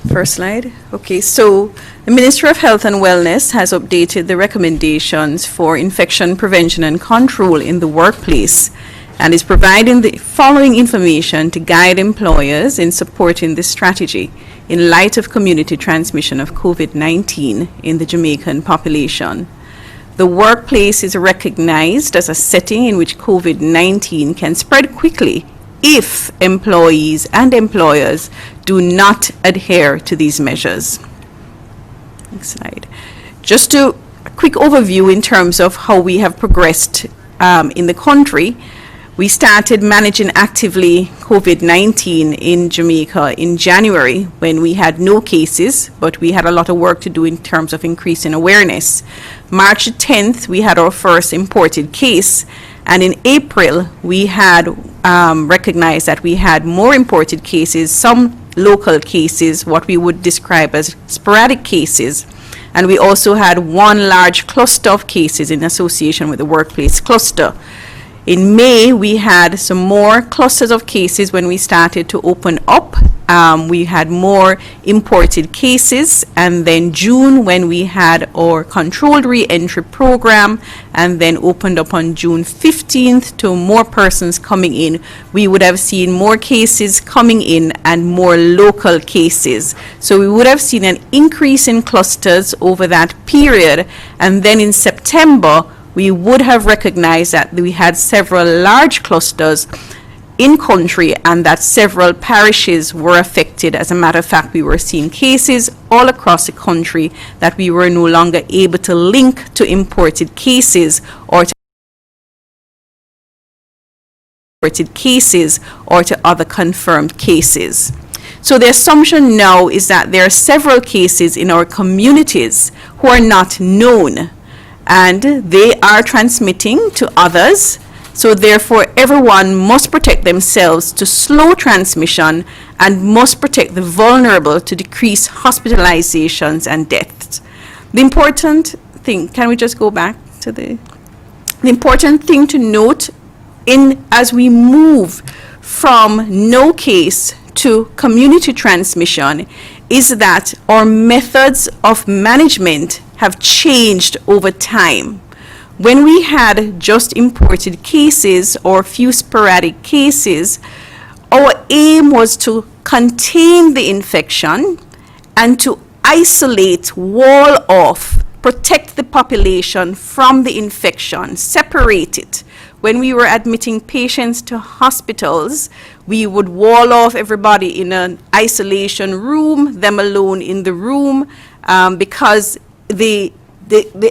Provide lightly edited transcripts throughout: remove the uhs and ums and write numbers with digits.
First slide. Okay, so the Ministry of Health and Wellness has updated the recommendations for infection prevention and control in the workplace and is providing the following information to guide employers in supporting this strategy in light of community transmission of COVID-19 in the Jamaican population. The workplace is recognized as a setting in which COVID-19 can spread quickly if employees and employers do not adhere to these measures. Next slide. Just a quick overview in terms of how we have progressed in the country. We started managing actively COVID-19 in Jamaica in January when we had no cases, but we had a lot of work to do in terms of increasing awareness. March 10th, we had our first imported case, and in April, we had recognized that we had more imported cases, some local cases, what we would describe as sporadic cases, and we also had one large cluster of cases in association with the workplace cluster. In May, we had some more clusters of cases when we started to open up. We had more imported cases, and then June when we had our controlled re-entry program, and then opened up on June 15th to more persons coming in. We would have seen more cases coming in and more local cases. So we would have seen an increase in clusters over that period, and then in September, we would have recognized that we had several large clusters in country and that several parishes were affected. As a matter of fact, we were seeing cases all across the country that we were no longer able to link to imported cases or to other confirmed cases. So the assumption now is that there are several cases in our communities who are not known, and they are transmitting to others. So therefore, everyone must protect themselves to slow transmission and must protect the vulnerable to decrease hospitalizations and deaths. The important thing, can we just go back to the important thing to note as we move from no case to community transmission is that our methods of management have changed over time. When we had just imported cases or few sporadic cases, our aim was to contain the infection and to isolate, wall off, protect the population from the infection, separate it. When we were admitting patients to hospitals, we would wall off everybody in an isolation room, them alone in the room, because the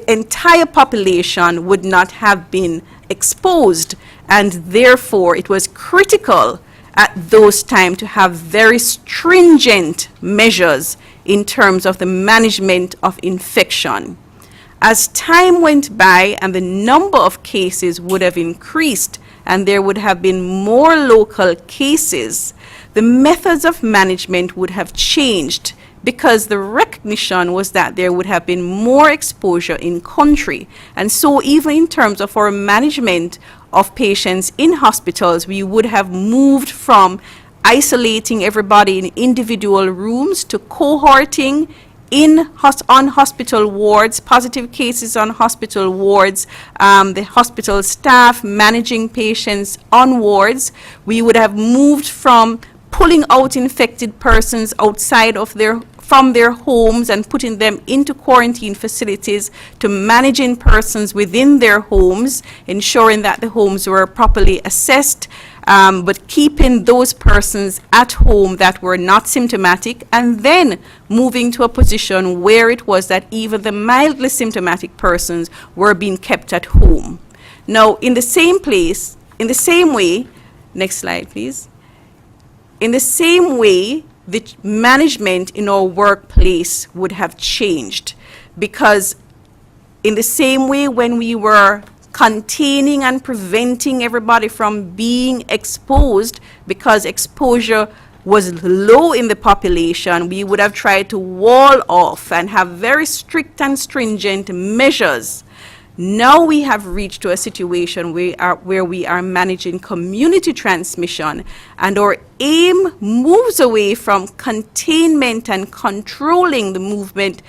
entire population would not have been exposed, and therefore it was critical at those times to have very stringent measures in terms of the management of infection. As time went by and the number of cases would have increased and there would have been more local cases, the methods of management would have changed, because the recognition was that there would have been more exposure in country. And so even in terms of our management of patients in hospitals, we would have moved from isolating everybody in individual rooms to cohorting on hospital wards, positive cases on hospital wards, the hospital staff managing patients on wards. We would have moved from pulling out infected persons from their homes and putting them into quarantine facilities to managing persons within their homes, ensuring that the homes were properly assessed, but keeping those persons at home that were not symptomatic, and then moving to a position where it was that even the mildly symptomatic persons were being kept at home. Now, in the same way, next slide, please. In the same way, the management in our workplace would have changed, because in the same way when we were containing and preventing everybody from being exposed because exposure was low in the population, we would have tried to wall off and have very strict and stringent measures Now we have reached to a situation where we are managing community transmission, and our aim moves away from containment and controlling the movement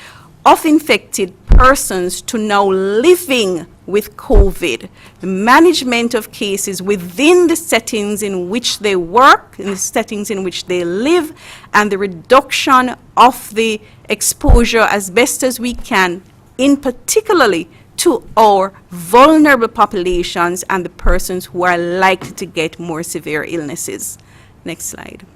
of infected persons to now living with COVID, the management of cases within the settings in which they work, in the settings in which they live, and the reduction of the exposure as best as we can, in particularly to our vulnerable populations and the persons who are likely to get more severe illnesses. Next slide.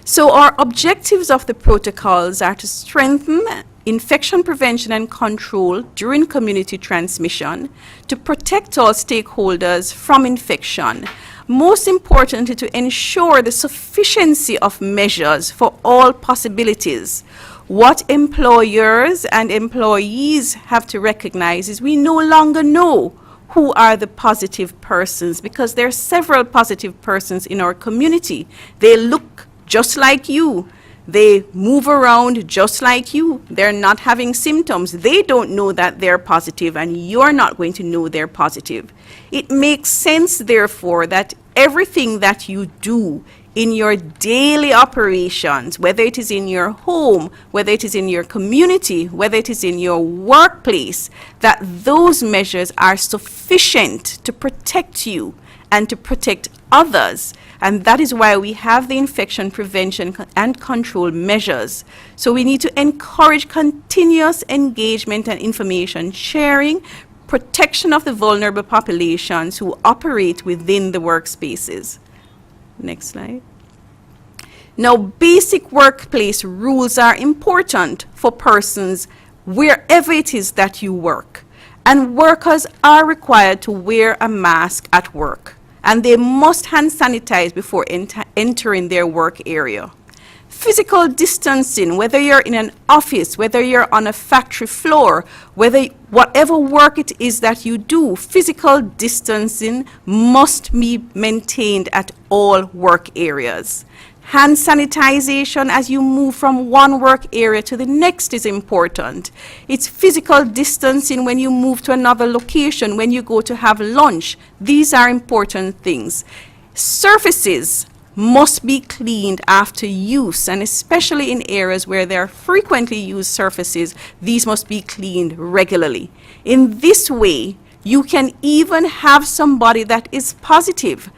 So our objectives of the protocols are to strengthen infection prevention and control during community transmission, to protect all stakeholders from infection, most importantly to ensure the sufficiency of measures for all possibilities. What employers and employees have to recognize is we no longer know who are the positive persons, because there are several positive persons in our community. They look just like you. They move around just like you. They're not having symptoms. They don't know that they're positive, and you're not going to know they're positive. It makes sense, therefore, that everything that you do in your daily operations, whether it is in your home, whether it is in your community, whether it is in your workplace, that those measures are sufficient to protect you and to protect others. And that is why we have the infection prevention and control measures. So we need to encourage continuous engagement and information sharing, protection of the vulnerable populations who operate within the workspaces. Next slide. Now, basic workplace rules are important for persons wherever it is that you work. And workers are required to wear a mask at work. And they must hand sanitize before entering their work area. Physical distancing, whether you're in an office, whether you're on a factory floor, whatever work it is that you do, physical distancing must be maintained at all work areas. Hand sanitization as you move from one work area to the next is important. It's physical distancing when you move to another location, when you go to have lunch. These are important things. Surfaces must be cleaned after use, and especially in areas where there are frequently used surfaces, these must be cleaned regularly. In this way, you can even have somebody that is positive,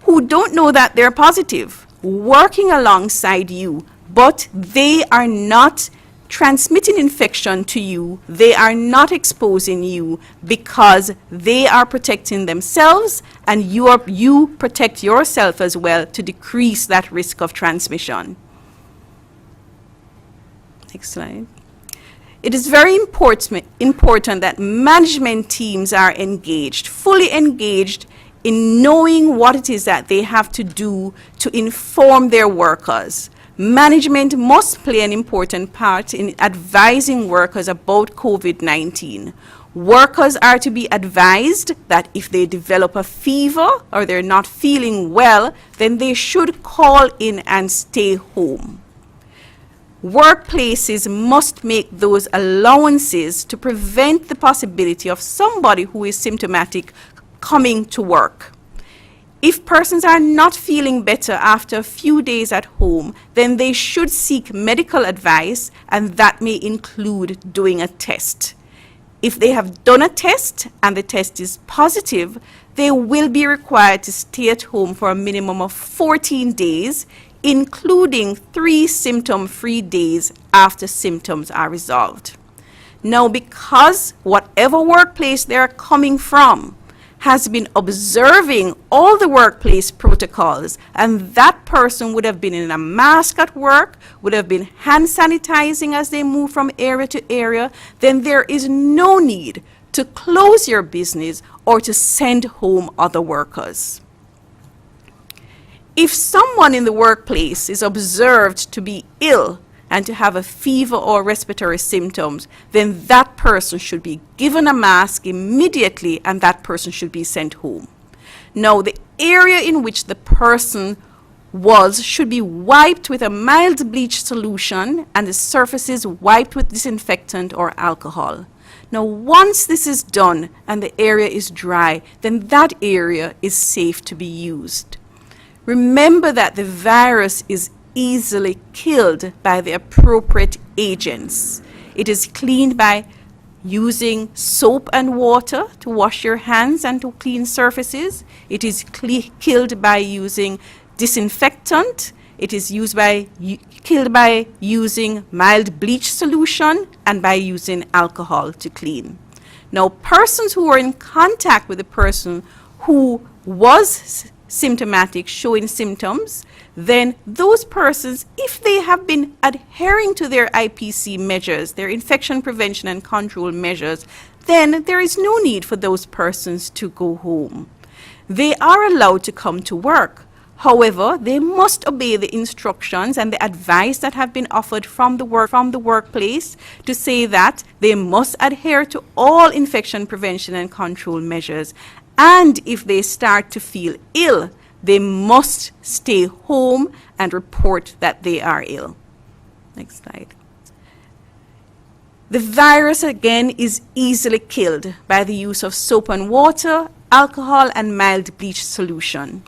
who don't know that they're positive, working alongside you, but they are not transmitting infection to you, they are not exposing you, because they are protecting themselves, and you protect yourself as well to decrease that risk of transmission. Next slide. It is very important that management teams are engaged, fully engaged in knowing what it is that they have to do to inform their workers. Management must play an important part in advising workers about COVID-19. Workers are to be advised that if they develop a fever or they're not feeling well, then they should call in and stay home. Workplaces must make those allowances to prevent the possibility of somebody who is symptomatic coming to work. If persons are not feeling better after a few days at home, then they should seek medical advice, and that may include doing a test. If they have done a test and the test is positive, they will be required to stay at home for a minimum of 14 days, including 3 symptom-free days after symptoms are resolved. Now, because whatever workplace they are coming from has been observing all the workplace protocols, and that person would have been in a mask at work, would have been hand sanitizing as they move from area to area, then there is no need to close your business or to send home other workers. If someone in the workplace is observed to be ill and to have a fever or respiratory symptoms, then that person should be given a mask immediately, and that person should be sent home. Now, the area in which the person was should be wiped with a mild bleach solution, and the surfaces wiped with disinfectant or alcohol. Now, once this is done and the area is dry, then that area is safe to be used. Remember that the virus is easily killed by the appropriate agents. It is cleaned by using soap and water to wash your hands and to clean surfaces. It is killed by using disinfectant. It is killed by using mild bleach solution and by using alcohol to clean. Now, persons who are in contact with a person who was symptomatic, showing symptoms, then those persons, if they have been adhering to their IPC measures, their infection prevention and control measures, then there is no need for those persons to go home. They are allowed to come to work. However, they must obey the instructions and the advice that have been offered from the workplace to say that they must adhere to all infection prevention and control measures. And if they start to feel ill, they must stay home and report that they are ill. Next slide. The virus, again, is easily killed by the use of soap and water, alcohol, and mild bleach solution.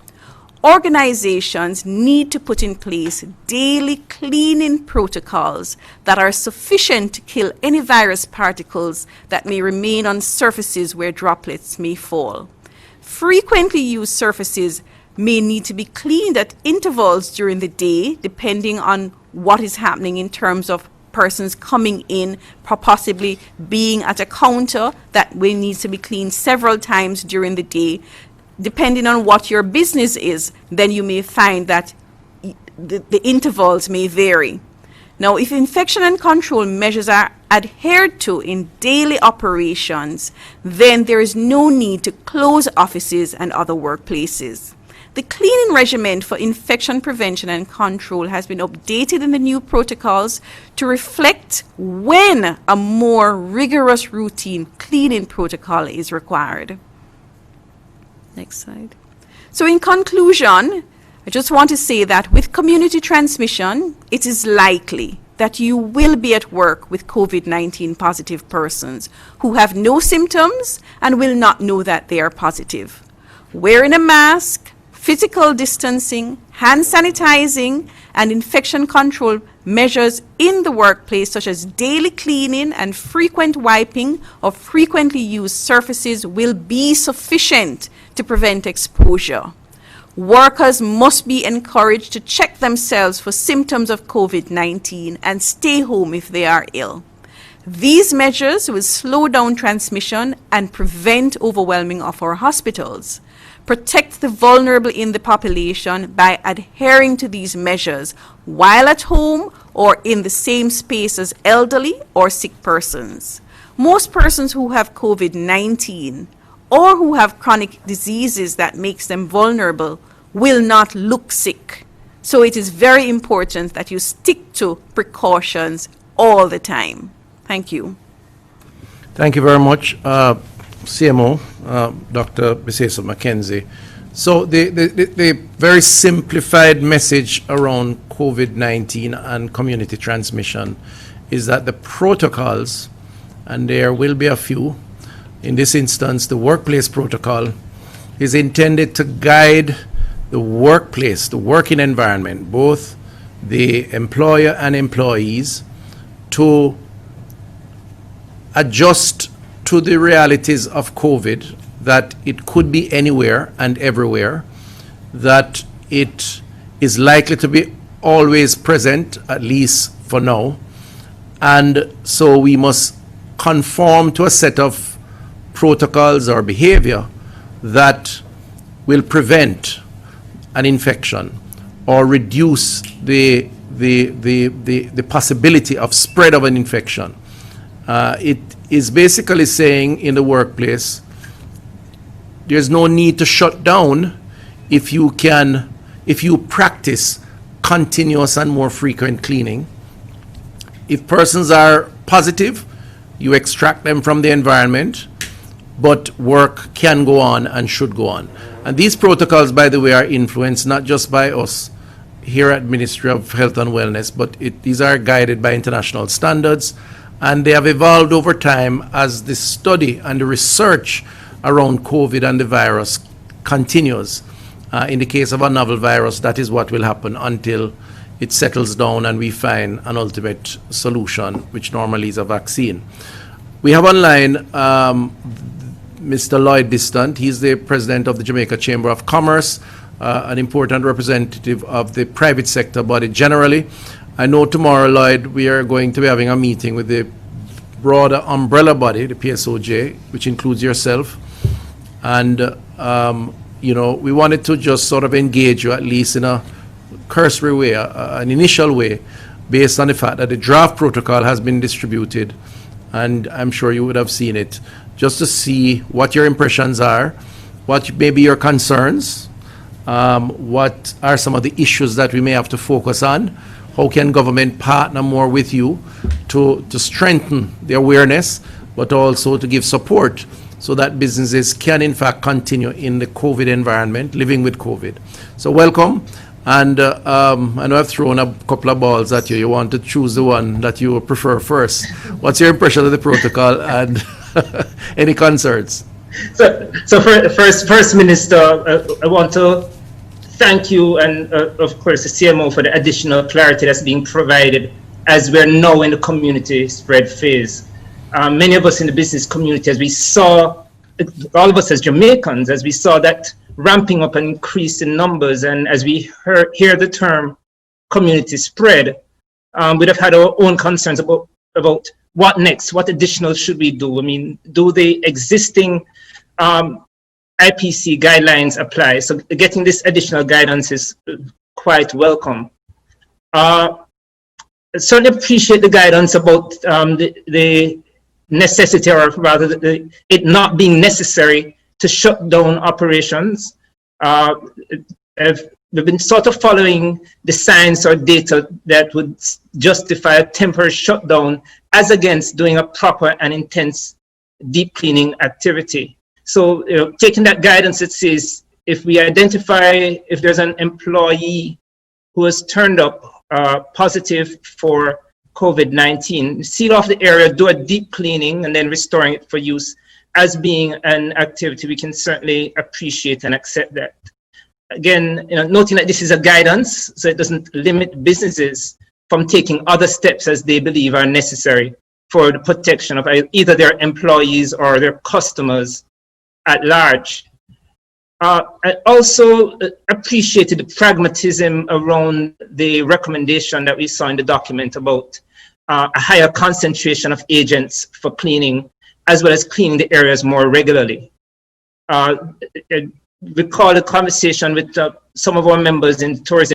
Organizations need to put in place daily cleaning protocols that are sufficient to kill any virus particles that may remain on surfaces where droplets may fall. Frequently used surfaces may need to be cleaned at intervals during the day, depending on what is happening in terms of persons coming in, possibly being at a counter that will need to be cleaned several times during the day. Depending on what your business is, then you may find that the intervals may vary. Now, if infection and control measures are adhered to in daily operations, then there is no need to close offices and other workplaces. The cleaning regimen for infection prevention and control has been updated in the new protocols to reflect when a more rigorous routine cleaning protocol is required. Next slide. So in conclusion, I just want to say that with community transmission, it is likely that you will be at work with COVID-19 positive persons who have no symptoms and will not know that they are positive. Wearing a mask, physical distancing, hand sanitizing, and infection control measures in the workplace, such as daily cleaning and frequent wiping of frequently used surfaces, will be sufficient to prevent exposure. Workers must be encouraged to check themselves for symptoms of COVID-19 and stay home if they are ill. These measures will slow down transmission and prevent overwhelming of our hospitals. Protect the vulnerable in the population by adhering to these measures while at home or in the same space as elderly or sick persons. Most persons who have COVID-19 or who have chronic diseases that makes them vulnerable will not look sick. So it is very important that you stick to precautions all the time. Thank you. Thank you very much, CMO, Dr. Biseso Mackenzie. So the very simplified message around COVID-19 and community transmission is that the protocols, and there will be a few, in this instance, the workplace protocol is intended to guide the workplace, the working environment, both the employer and employees, to adjust to the realities of COVID, that it could be anywhere and everywhere, that it is likely to be always present, at least for now. And so we must conform to a set of protocols or behavior that will prevent an infection or reduce the possibility of spread of an infection. It is basically saying in the workplace, there's no need to shut down if you practice continuous and more frequent cleaning. If persons are positive, you extract them from the environment, but work can go on and should go on. And these protocols, by the way, are influenced not just by us here at Ministry of Health and Wellness, but these are guided by international standards and they have evolved over time as the study and the research around COVID and the virus continues. In the case of a novel virus, that is what will happen until it settles down and we find an ultimate solution, which normally is a vaccine. We have online Mr. Lloyd Distant. He's the president of the Jamaica Chamber of Commerce, an important representative of the private sector body generally. I know tomorrow, Lloyd, we are going to be having a meeting with the broader umbrella body, the PSOJ, which includes yourself. And, you know, we wanted to just sort of engage you, at least in a cursory way, an initial way, based on the fact that the draft protocol has been distributed, and I'm sure you would have seen it, just to see what your impressions are, what may be your concerns, what are some of the issues that we may have to focus on, how can government partner more with you to strengthen the awareness, but also to give support so that businesses can in fact continue in the COVID environment, living with COVID. So welcome. And I know I've thrown a couple of balls at you. You want to choose the one that you prefer first. What's your impression of the protocol and any concerns? So First Minister, I want to thank you and of course the CMO for the additional clarity that's being provided as we're now in the community spread phase. Many of us in the business community, as we saw, all of us as Jamaicans, as we saw that ramping up and increase in numbers, and as we hear the term community spread, we'd have had our own concerns about what next, what additional should we do? I mean, do the existing IPC guidelines apply? So getting this additional guidance is quite welcome. I certainly appreciate the guidance about the necessity, or rather it not being necessary to shut down operations. We've been sort of following the science or data that would justify a temporary shutdown as against doing a proper and intense deep cleaning activity. So, you know, taking that guidance, it says if we identify if there's an employee who has turned up positive for COVID-19, seal off the area, do a deep cleaning, and then restoring it for use as being an activity, we can certainly appreciate and accept that. Again, you know, noting that this is a guidance, so it doesn't limit businesses from taking other steps as they believe are necessary for the protection of either their employees or their customers at large. I also appreciated the pragmatism around the recommendation that we saw in the document about a higher concentration of agents for cleaning, as well as cleaning the areas more regularly. Recall a conversation with some of our members in the tourism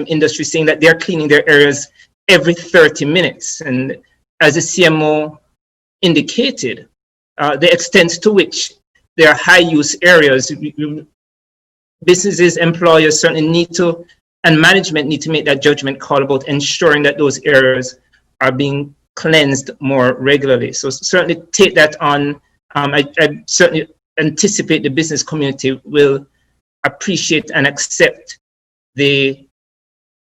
industry saying that they're cleaning their areas every 30 minutes. And as the CMO indicated, the extent to which there are high use areas, businesses, employers certainly need to, and management need to make that judgment call about ensuring that those areas are being cleansed more regularly. So certainly take that on. I certainly anticipate the business community will appreciate and accept the,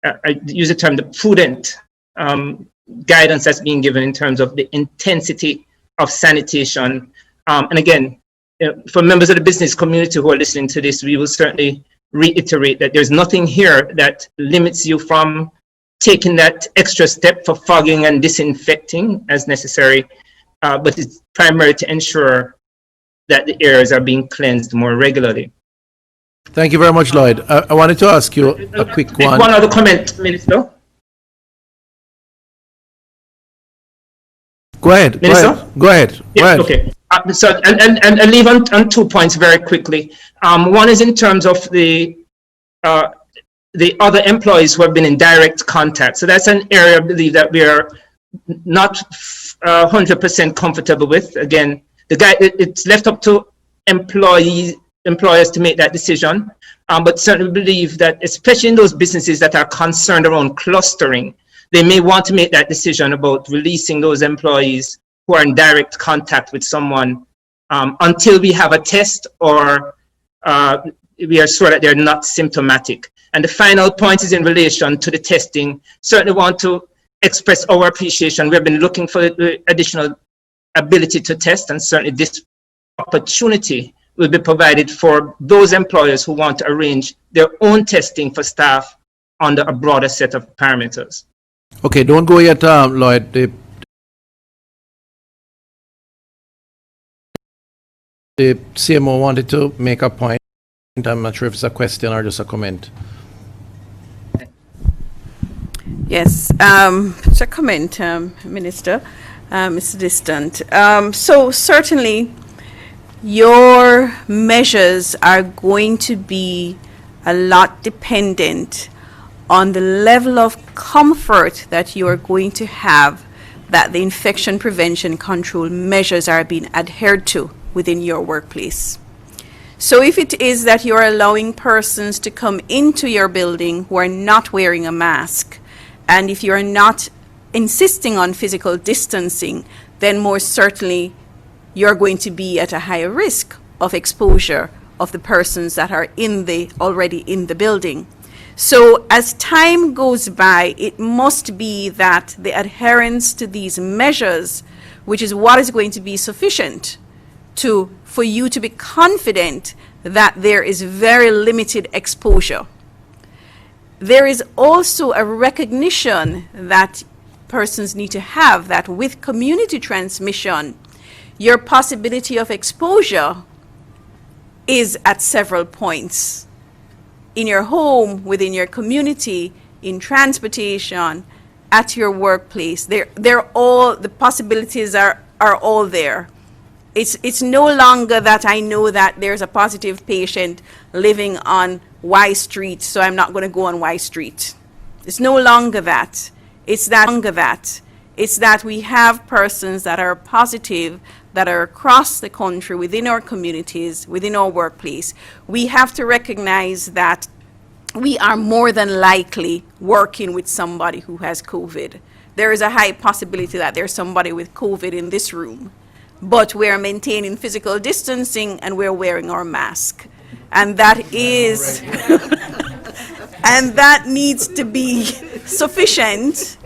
I use the term, the prudent guidance that's being given in terms of the intensity of sanitation. And again, for members of the business community who are listening to this, we will certainly reiterate that there's nothing here that limits you from taking that extra step for fogging and disinfecting as necessary, but it's primarily to ensure that the areas are being cleansed more regularly. Thank you very much, Lloyd. I wanted to ask you a quick one. One other comment, Minister. Go ahead. Minister? Go ahead. Yeah, okay. So, and I leave on 2 points very quickly. One is in terms of the other employees who have been in direct contact. So that's an area I believe that we are not 100% comfortable with. Again, it's left up to employers to make that decision. But certainly believe that, especially in those businesses that are concerned around clustering, they may want to make that decision about releasing those employees who are in direct contact with someone until we have a test or we are sure that they're not symptomatic. And the final point is in relation to the testing. Certainly want to express our appreciation. We have been looking for the additional ability to test, and certainly this opportunity will be provided for those employers who want to arrange their own testing for staff under a broader set of parameters. Okay, don't go yet, Lloyd. The CMO wanted to make a point. I'm not sure if it's a question or just a comment. Yes, it's a comment, Minister, Mr. Distant. So certainly your measures are going to be a lot dependent on the level of comfort that you are going to have that the infection prevention control measures are being adhered to within your workplace. So if it is that you're allowing persons to come into your building who are not wearing a mask, and if you're not insisting on physical distancing, then most certainly you're going to be at a higher risk of exposure of the persons that are already in the building. So as time goes by, it must be that the adherence to these measures, which is what is going to be sufficient for you to be confident that there is very limited exposure. There is also a recognition that persons need to have that with community transmission, your possibility of exposure is at several points. In your home, within your community, in transportation, at your workplace. The possibilities are all there. It's no longer that I know that there's a positive patient living on Y Street, so I'm not going to go on Y Street. It's no longer that. It's that we have persons that are positive, that are across the country, within our communities, within our workplace. We have to recognize that we are more than likely working with somebody who has COVID. There is a high possibility that there's somebody with COVID in this room, but we're maintaining physical distancing and we're wearing our mask. And that is, and that needs to be sufficient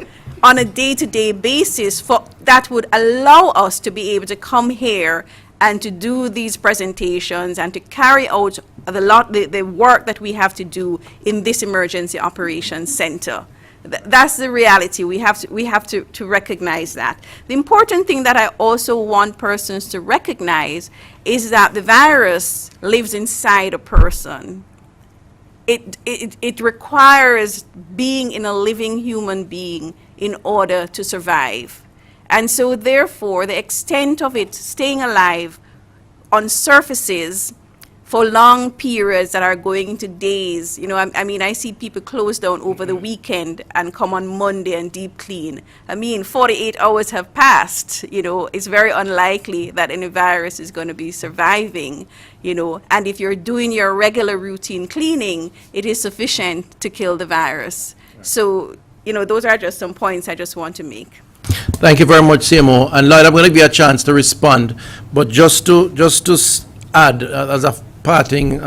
on a day-to-day basis that would allow us to be able to come here and to do these presentations and to carry out the work that we have to do in this emergency operations center. That's the reality. We have to recognize that. The important thing that I also want persons to recognize is that the virus lives inside a person. It requires being in a living human being in order to survive. And so therefore, the extent of it staying alive on surfaces for long periods that are going into days. I see people close down over the weekend and come on Monday and deep clean. 48 hours have passed. It's very unlikely that any virus is going to be surviving, and if you're doing your regular routine cleaning, it is sufficient to kill the virus. So, those are just some points I just want to make. Thank you very much, CMO. And Lloyd, I'm going to give you a chance to respond, but just to add as a parting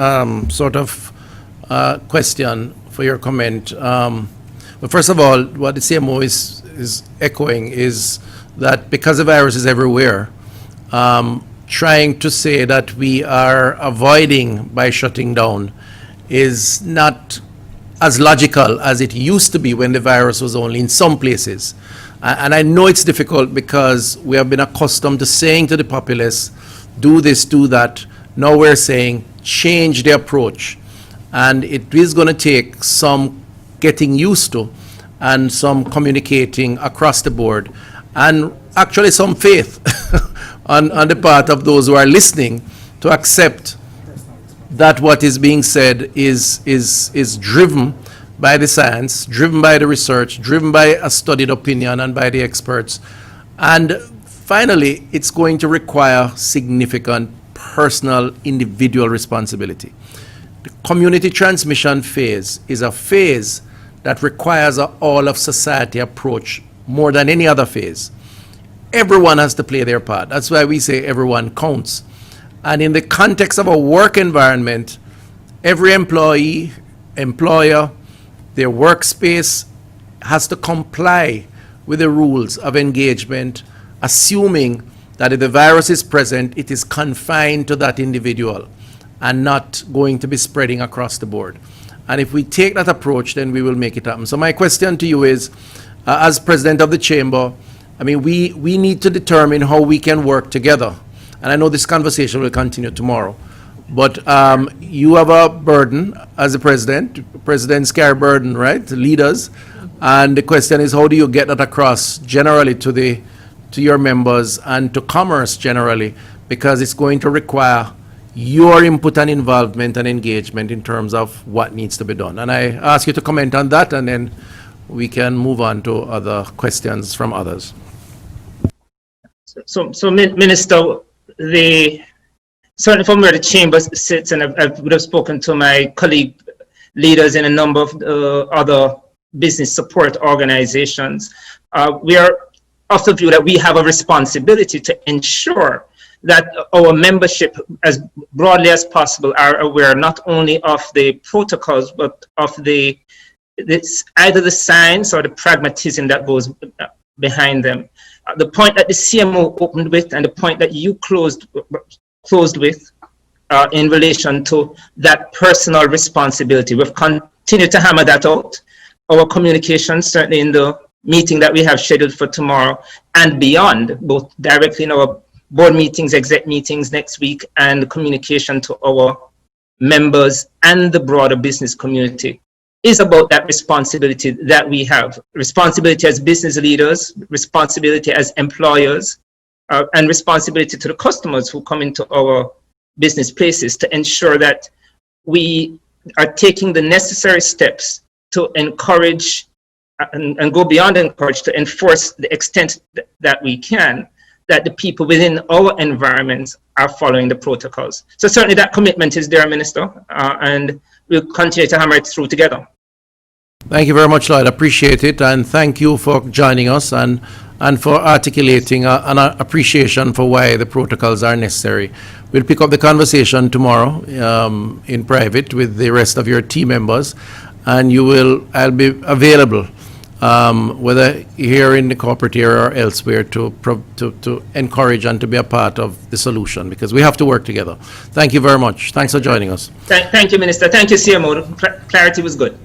question for your comment. But first of all, what the CMO is echoing is that because the virus is everywhere, trying to say that we are avoiding by shutting down is not as logical as it used to be when the virus was only in some places. And I know it's difficult because we have been accustomed to saying to the populace, do this, do that. Now we're saying, change the approach. And it is going to take some getting used to and some communicating across the board and actually some faith on the part of those who are listening to accept that what is being said is driven by the science, driven by the research, driven by a studied opinion and by the experts. And finally, it's going to require significant personal, individual responsibility. The community transmission phase is a phase that requires an all-of-society approach more than any other phase. Everyone has to play their part. That's why we say everyone counts. And in the context of a work environment, every employee, employer, their workspace has to comply with the rules of engagement, assuming that if the virus is present, it is confined to that individual and not going to be spreading across the board. And if we take that approach, then we will make it happen. So my question to you is, as president of the chamber, I mean, we need to determine how we can work together. And I know this conversation will continue tomorrow. But you have a burden as the president. Presidents carry burden, right? Leaders. And the question is, how do you get that across generally to your members and to commerce generally? Because it's going to require your input and involvement and engagement in terms of what needs to be done. And I ask you to comment on that, and then we can move on to other questions from others. So Minister, certainly from where the chamber sits, and I would have spoken to my colleague leaders in a number of other business support organizations, we are of the view that we have a responsibility to ensure that our membership, as broadly as possible, are aware not only of the protocols, but of either the science or the pragmatism that goes behind them. The point that the CMO opened with and the point that you closed with in relation to that personal responsibility. We've continued to hammer that out. Our communication, certainly in the meeting that we have scheduled for tomorrow and beyond, both directly in our board meetings, exec meetings next week, and communication to our members and the broader business community, is about that responsibility that we have. Responsibility as business leaders, responsibility as employers, and responsibility to the customers who come into our business places to ensure that we are taking the necessary steps to encourage and go beyond encourage, to enforce the extent that we can, that the people within our environments are following the protocols. So certainly that commitment is there, Minister, and we'll continue to hammer it through together. Thank you very much, Lloyd. Appreciate it, and thank you for joining us and for articulating an appreciation for why the protocols are necessary. We'll pick up the conversation tomorrow in private with the rest of your team members, and I'll be available, whether here in the corporate area or elsewhere, to encourage and to be a part of the solution, because we have to work together. Thank you very much. Thanks for joining us. Thank you, Minister. Thank you, CMO. Clarity was good.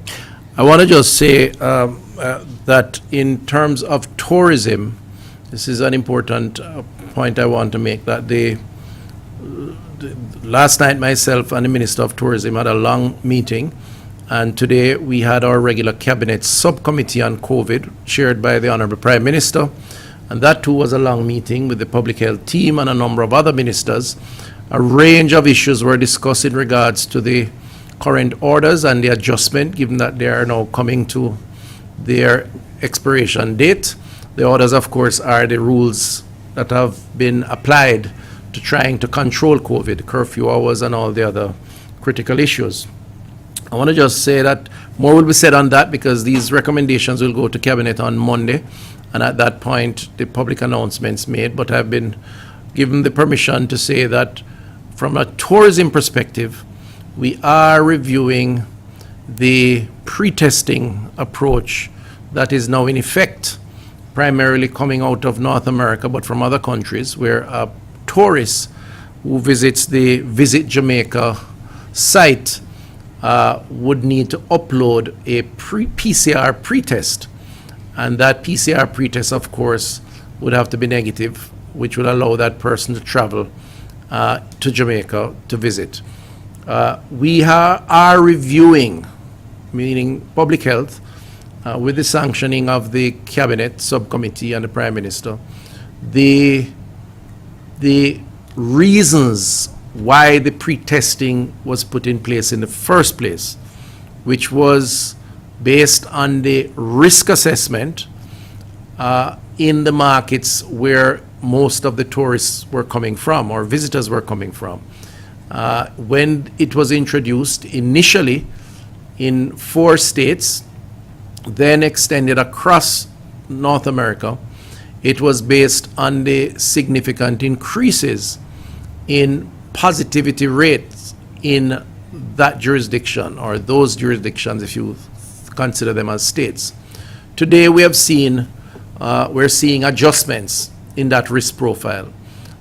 I want to just say that in terms of tourism, this is an important point I want to make, that last night myself and the Minister of Tourism had a long meeting, and today we had our regular cabinet subcommittee on COVID chaired by the Honorable Prime Minister, and that too was a long meeting with the public health team and a number of other ministers. A range of issues were discussed in regards to the current orders and the adjustment, given that they are now coming to their expiration date. The orders, of course, are the rules that have been applied to trying to control COVID, curfew hours and all the other critical issues. I want to just say that more will be said on that, because these recommendations will go to Cabinet on Monday, and at that point the public announcements made. But I've been given the permission to say that from a tourism perspective, we are reviewing the pre-testing approach that is now in effect, primarily coming out of North America, but from other countries, where a tourist who visits the Visit Jamaica site would need to upload a PCR pretest. And that PCR pretest, of course, would have to be negative, which would allow that person to travel to Jamaica to visit. We are reviewing, meaning public health, with the sanctioning of the cabinet subcommittee and the Prime Minister, the reasons why the pre-testing was put in place in the first place, which was based on the risk assessment in the markets where most of the tourists were coming from, or visitors were coming from. When it was introduced initially in 4 states, then extended across North America, it was based on the significant increases in positivity rates in that jurisdiction, or those jurisdictions if you consider them as states. Today we have seen we're seeing adjustments in that risk profile,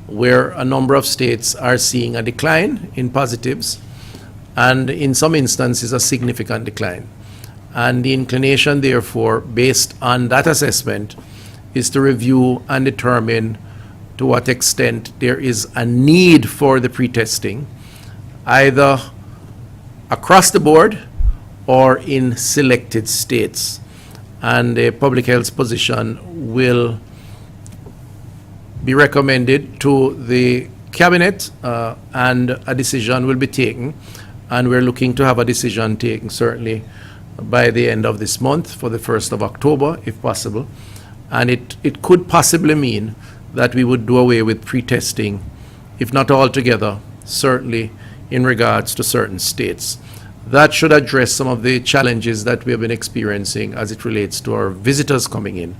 where a number of states are seeing a decline in positives, and in some instances, a significant decline. And the inclination, therefore, based on that assessment, is to review and determine to what extent there is a need for the pre-testing, either across the board or in selected states. And the public health position will be recommended to the cabinet, and a decision will be taken. And we're looking to have a decision taken certainly by the end of this month, for the 1st of October, if possible. And it could possibly mean that we would do away with pre-testing, if not altogether, certainly in regards to certain states. That should address some of the challenges that we have been experiencing as it relates to our visitors coming in.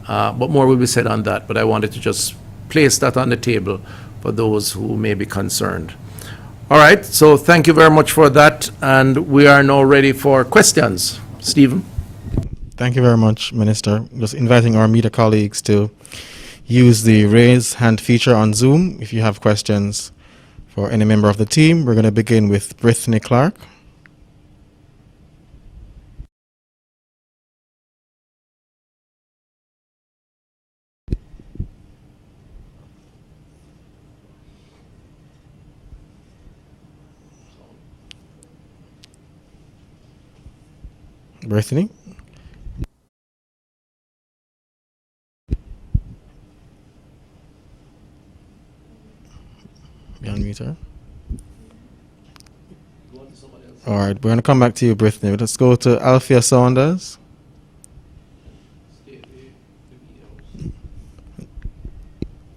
But more will be said on that, but I wanted to just place that on the table for those who may be concerned. All right, so thank you very much for that, and we are now ready for questions. Stephen? Thank you very much, Minister. Just inviting our media colleagues to use the raise hand feature on Zoom if you have questions for any member of the team. We're going to begin with Brittany Clark. Brittany? You unmute her. All right, we're going to come back to you, Brittany. Let's go to Althea Saunders.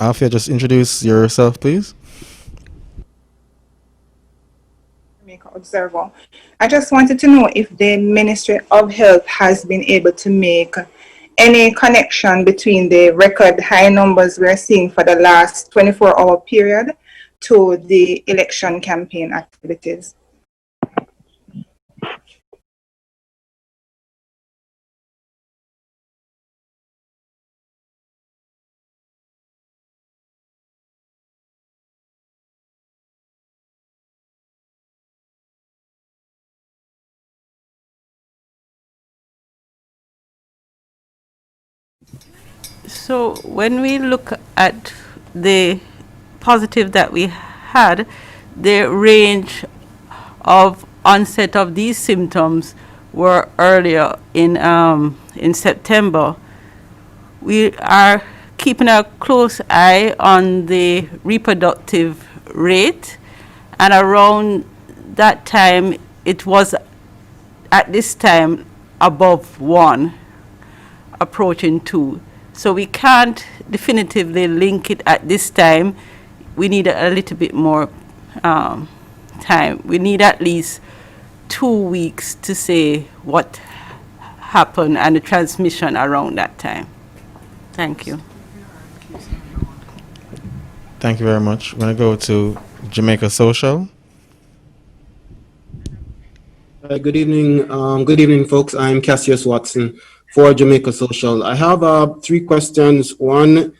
Althea, just introduce yourself, please. Jamaica Observer. I just wanted to know if the Ministry of Health has been able to make any connection between the record high numbers we're seeing for the last 24-hour period to the election campaign activities. So when we look at the positive that we had, the range of onset of these symptoms were earlier in September. We are keeping a close eye on the reproductive rate, and around that time it was at this time above 1, approaching 2. So we can't definitively link it at this time. We need a little bit more time. We need at least 2 weeks to say what happened and the transmission around that time. Thank you. Thank you very much. We're going to go to Jamaica Social. Good evening, folks. I'm Cassius Watson for Jamaica Social. I have 3 questions. One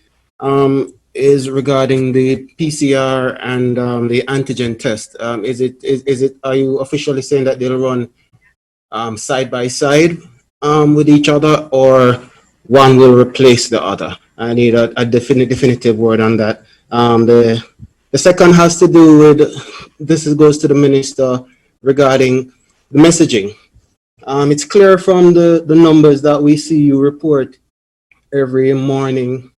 is regarding the PCR and the antigen test. Are you officially saying that they'll run side by side with each other, or one will replace the other? I need a definitive word on that. The second has to do with, goes to the minister regarding the messaging. It's clear from the numbers that we see you report every morning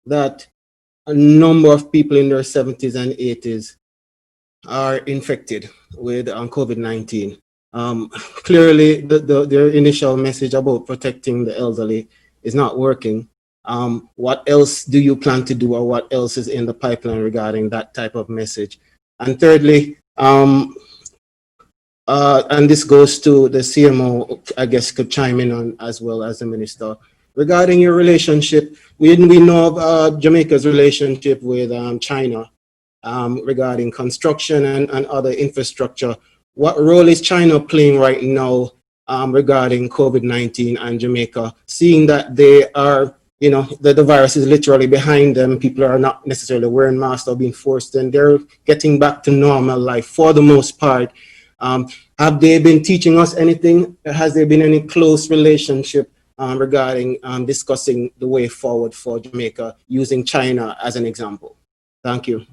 that a number of people in their 70s and 80s are infected with COVID-19. Clearly, their initial message about protecting the elderly is not working. What else do you plan to do, or what else is in the pipeline regarding that type of message? And thirdly, and this goes to the CMO, I guess could chime in on as well as the minister. Regarding your relationship, we know of Jamaica's relationship with China regarding construction and other infrastructure. What role is China playing right now regarding COVID-19 and Jamaica, seeing that they are the virus is literally behind them. People are not necessarily wearing masks or being forced, and they're getting back to normal life for the most part. Have they been teaching us anything? Has there been any close relationship regarding discussing the way forward for Jamaica using China as an example? Thank you.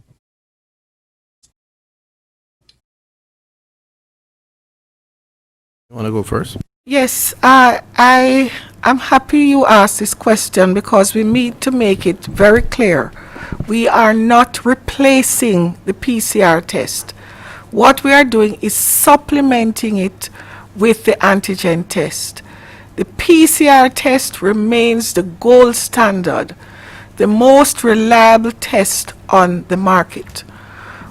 You want to go first? Yes, I'm happy you asked this question because we need to make it very clear. We are not replacing the PCR test. What we are doing is supplementing it with the antigen test. The PCR test remains the gold standard, the most reliable test on the market.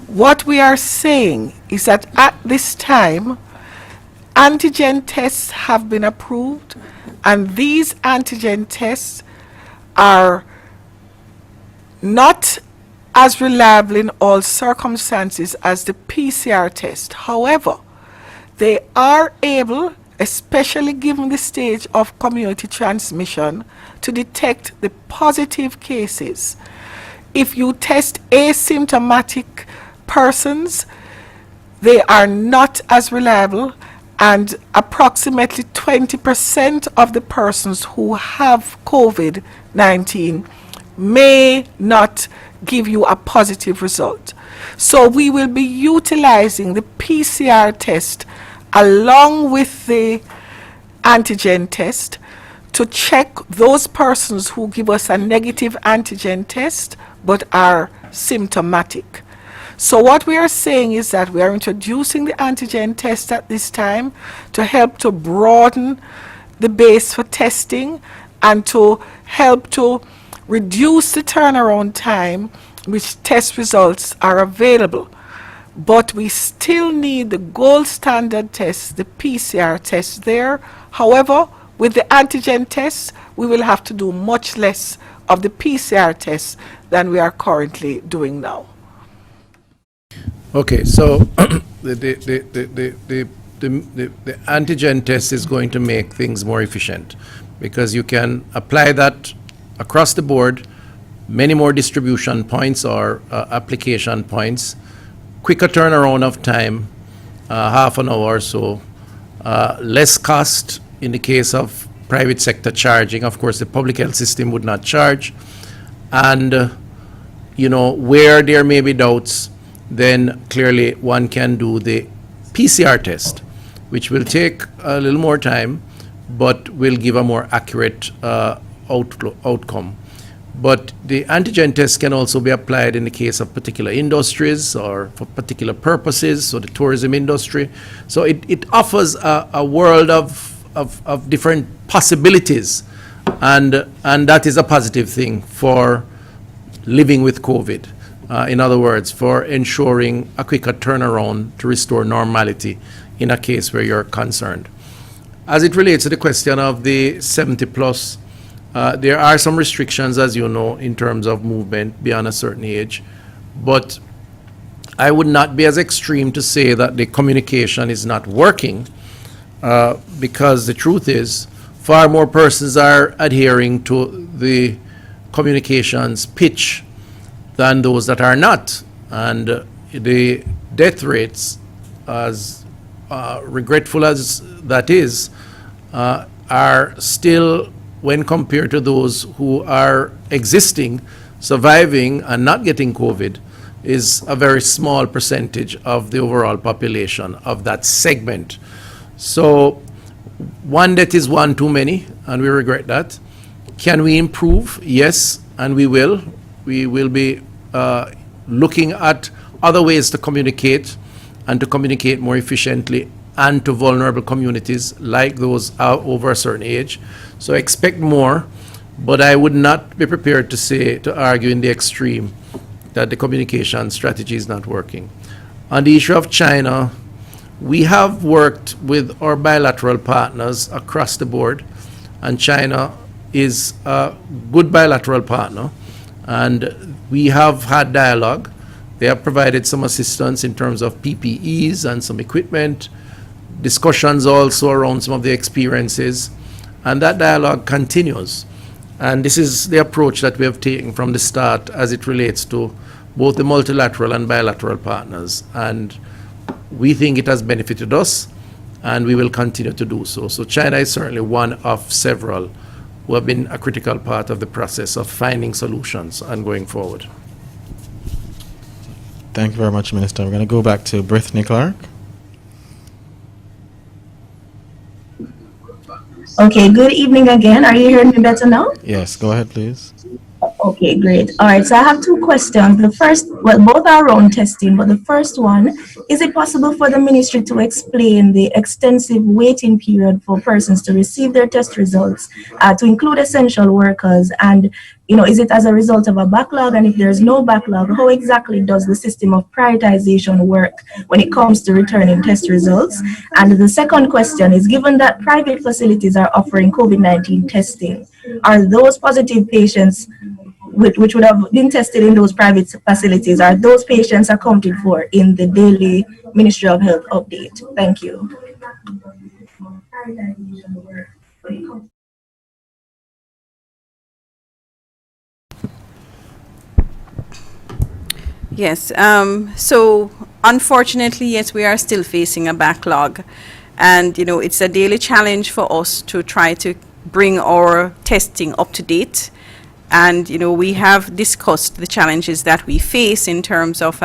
What we are saying is that at this time, antigen tests have been approved, and these antigen tests are not as reliable in all circumstances as the PCR test. However, they are able, especially given the stage of community transmission, to detect the positive cases. If you test asymptomatic persons, they are not as reliable, and approximately 20% of the persons who have COVID-19 may not give you a positive result. So we will be utilizing the PCR test along with the antigen test to check those persons who give us a negative antigen test but are symptomatic. So what we are saying is that we are introducing the antigen test at this time to help to broaden the base for testing and to help to reduce the turnaround time which test results are available. But we still need the gold standard test, the PCR test there. However, with the antigen test, we will have to do much less of the PCR test than we are currently doing now. Okay, so the antigen test is going to make things more efficient because you can apply that across the board, many more distribution points or application points, quicker turnaround of time, half an hour or so, less cost in the case of private sector charging. Of course, the public health system would not charge. And, where there may be doubts, then clearly one can do the PCR test, which will take a little more time, but will give a more accurate outcome. But the antigen test can also be applied in the case of particular industries or for particular purposes, so the tourism industry. So it offers a world of different possibilities, and that is a positive thing for living with COVID. In other words, for ensuring a quicker turnaround to restore normality in a case where you're concerned. As it relates to the question of the 70 plus, there are some restrictions, as you know, in terms of movement beyond a certain age, but I would not be as extreme to say that the communication is not working, because the truth is far more persons are adhering to the communications pitch than those that are not. And the death rates, as regretful as that is, are still, when compared to those who are existing, surviving, and not getting COVID, is a very small percentage of the overall population of that segment. So one death is one too many, and we regret that. Can we improve? Yes, and we will. We will be looking at other ways to communicate and to communicate more efficiently and to vulnerable communities like those over a certain age. So expect more, but I would not be prepared to argue in the extreme that the communication strategy is not working. On the issue of China, we have worked with our bilateral partners across the board, and China is a good bilateral partner, and we have had dialogue. They have provided some assistance in terms of PPEs and some equipment, discussions also around some of the experiences, and that dialogue continues. And this is the approach that we have taken from the start as it relates to both the multilateral and bilateral partners. And we think it has benefited us, and we will continue to do so. So China is certainly one of several who have been a critical part of the process of finding solutions and going forward. Thank you very much, Minister. We're going to go back to Brittany Clark. Okay, good evening again. Are you hearing me better now? Yes, go ahead, please. Okay, great. All right, so I have two questions. The first, well, both are around testing, but the first one, is it possible for the ministry to explain the extensive waiting period for persons to receive their test results, to include essential workers? And, is it as a result of a backlog? And if there's no backlog, how exactly does the system of prioritization work when it comes to returning test results? And the second question is, given that private facilities are offering COVID-19 testing, are those positive patients which would have been tested in those private facilities, are those patients accounted for in the daily Ministry of Health update? Thank you. Yes, so unfortunately, yes, we are still facing a backlog. And, it's a daily challenge for us to try to bring our testing up to date. And, we have discussed the challenges that we face in terms of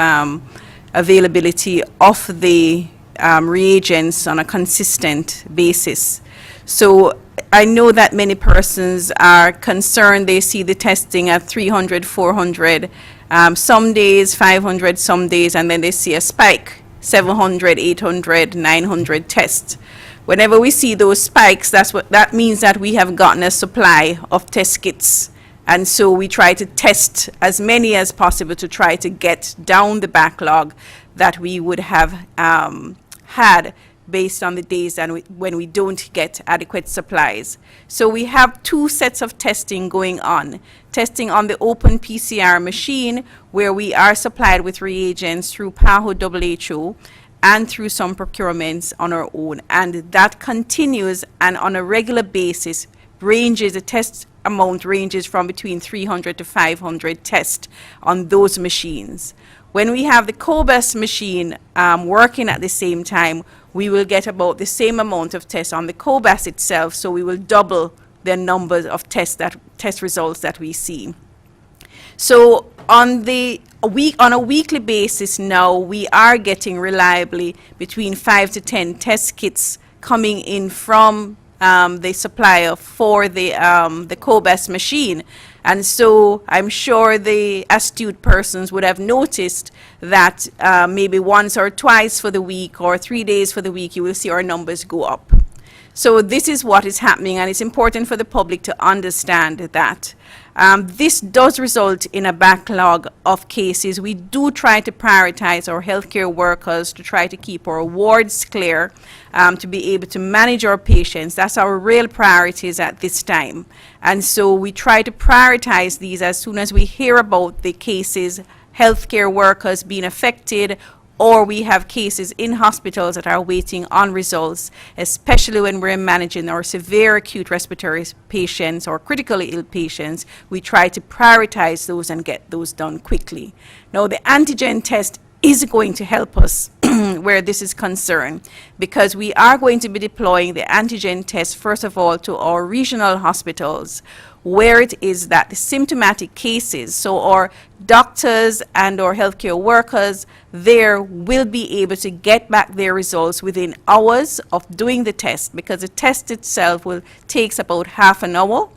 availability of the reagents on a consistent basis. So I know that many persons are concerned. They see the testing at 300, 400, some days 500, some days, and then they see a spike, 700, 800, 900 tests. Whenever we see those spikes, that means that we have gotten a supply of test kits. And so we try to test as many as possible to try to get down the backlog that we would have had based on the days when we don't get adequate supplies. So we have two sets of testing going on. Testing on the open PCR machine, where we are supplied with reagents through PAHO WHO and through some procurements on our own. And that continues, and on a regular basis the test amount ranges from between 300 to 500 tests on those machines. When we have the COBAS machine working at the same time, we will get about the same amount of tests on the COBAS itself, so we will double the numbers of test results that we see. So on a weekly basis now, we are getting reliably between 5 to 10 test kits coming in from the supplier for the COBAS machine. And so I'm sure the astute persons would have noticed that maybe once or twice for the week or 3 days for the week, you will see our numbers go up. So this is what is happening, and it's important for the public to understand that. This does result in a backlog of cases. We do try to prioritize our healthcare workers to try to keep our wards clear, to be able to manage our patients. That's our real priorities at this time. And so we try to prioritize these as soon as we hear about the cases, healthcare workers being affected, or we have cases in hospitals that are waiting on results, especially when we're managing our severe acute respiratory patients or critically ill patients. We try to prioritize those and get those done quickly. Now, the antigen test is going to help us where this is concerned, because we are going to be deploying the antigen test, first of all, to our regional hospitals, where it is that the symptomatic cases, so our doctors and our healthcare workers there will be able to get back their results within hours of doing the test, because the test itself takes about half an hour,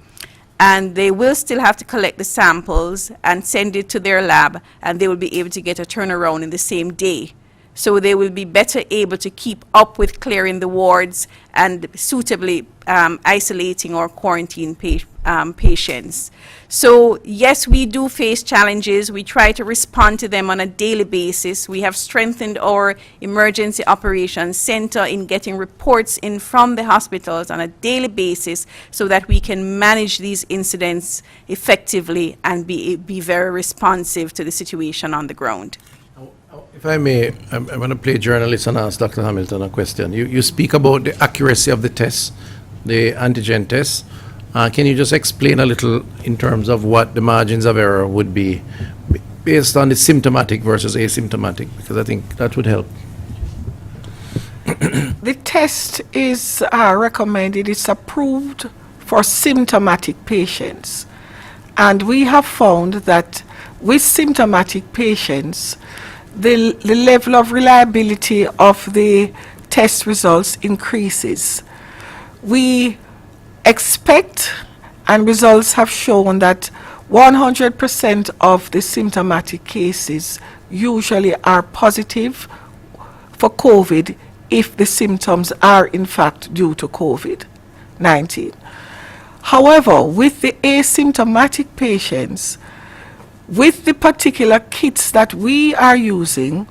and they will still have to collect the samples and send it to their lab, and they will be able to get a turnaround in the same day. So they will be better able to keep up with clearing the wards and suitably isolating or quarantine patients. So yes, we do face challenges. We try to respond to them on a daily basis. We have strengthened our emergency operations center in getting reports in from the hospitals on a daily basis so that we can manage these incidents effectively and be very responsive to the situation on the ground. If I may, I'm going to play journalist and ask Dr. Hamilton a question. You speak about the accuracy of the tests, the antigen tests. Can you just explain a little in terms of what the margins of error would be based on the symptomatic versus asymptomatic? Because I think that would help. The test is recommended, it's approved for symptomatic patients. And we have found that with symptomatic patients, the level of reliability of the test results increases. We expect, and results have shown, that 100% of the symptomatic cases usually are positive for COVID if the symptoms are in fact due to COVID-19. However, with the asymptomatic patients, with the particular kits that we are using,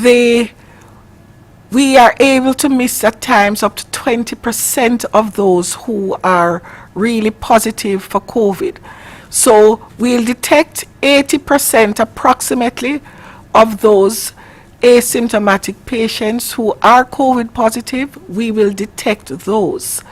we are able to miss at times up to 20% of those who are really positive for COVID. So we'll detect 80% approximately of those asymptomatic patients who are COVID positive. We will detect those,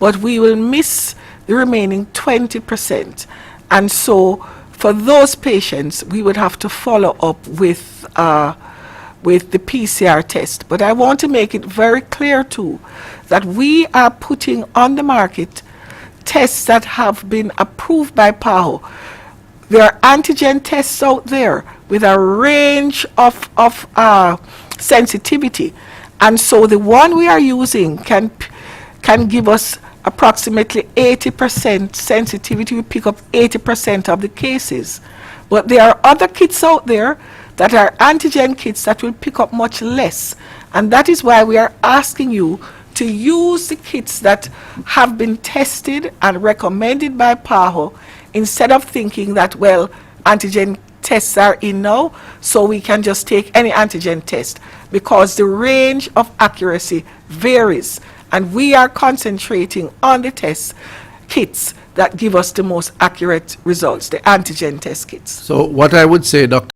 but we will miss the remaining 20%. And so for those patients, we would have to follow up with the PCR test. But I want to make it very clear too that we are putting on the market tests that have been approved by PAHO. There are antigen tests out there with a range of sensitivity. And so the one we are using can give us approximately 80% sensitivity. We pick up 80% of the cases. But there are other kits out there that are antigen kits that will pick up much less. And that is why we are asking you to use the kits that have been tested and recommended by PAHO, instead of thinking that, well, antigen tests are in now, so we can just take any antigen test, because the range of accuracy varies. And we are concentrating on the test kits that give us the most accurate results, the antigen test kits. So what I would say, Dr.